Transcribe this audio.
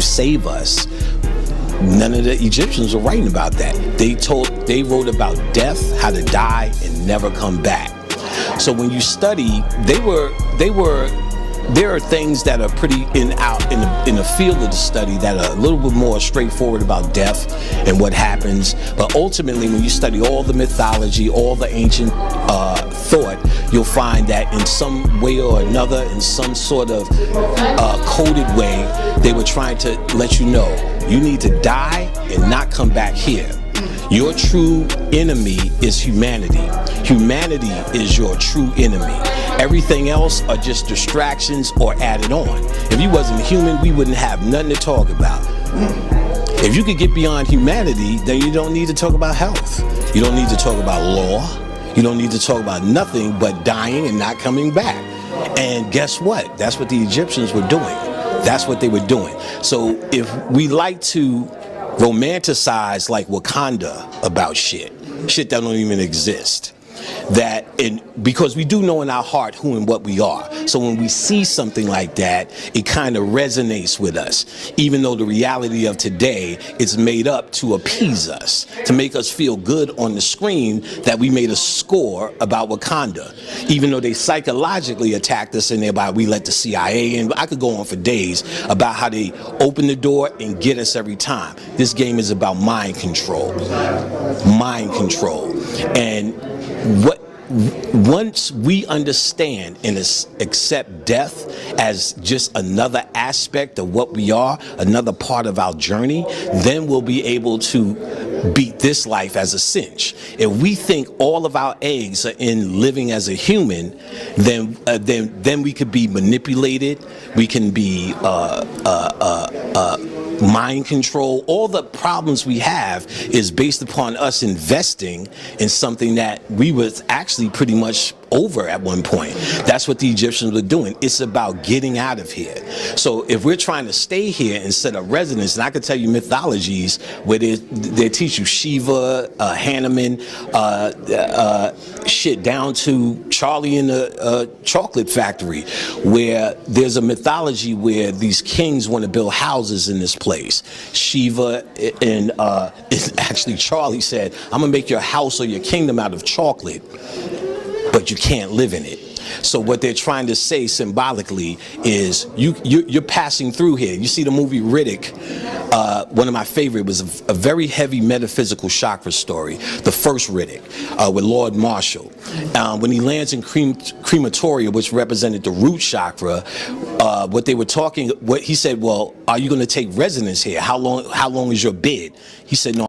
save us. None of the Egyptians were writing about that. They wrote about death, how to die and never come back. So when you study, there are things that are pretty in the field of the study that are a little bit more straightforward about death and what happens. But ultimately, when you study all the mythology, all the ancient thought, you'll find that in some way or another, in some sort of coded way, they were trying to let you know, you need to die and not come back here. Your true enemy is humanity. Humanity is your true enemy. Everything else are just distractions or added on. If you wasn't human, we wouldn't have nothing to talk about. If you could get beyond humanity, then you don't need to talk about health. You don't need to talk about law. You don't need to talk about nothing but dying and not coming back. And guess what? That's what the Egyptians were doing. That's what they were doing. So if we like to romanticize like Wakanda about shit that don't even exist, because we do know in our heart who and what we are. So when we see something like that, it kind of resonates with us, even though the reality of today is made up to appease us, to make us feel good on the screen that we made a score about Wakanda, even though they psychologically attacked us and thereby we let the CIA in. I could go on for days about how they open the door and get us every time. This game is about mind control. Mind control. And once we understand and accept death as just another aspect of what we are, another part of our journey, then we'll be able to beat this life as a cinch. If we think all of our eggs are in living as a human, then we could be manipulated. We can be mind control. All the problems we have is based upon us investing in something that we was actually pretty much over at one point. That's what the Egyptians were doing. It's about getting out of here. So if we're trying to stay here instead of residence, and I could tell you mythologies where they teach you Shiva, Hanuman, shit down to Charlie in the chocolate factory, where there's a mythology where these kings want to build houses in this place. Shiva and actually Charlie said, I'm gonna make your house or your kingdom out of chocolate, but you can't live in it. So what they're trying to say symbolically is you're passing through here. You see the movie Riddick, one of my favorite was a very heavy metaphysical chakra story, the first Riddick, with Lord Marshall. When he lands in crematoria, which represented the root chakra, what he said, well, are you going to take residence here? How long is your bid? He said, no.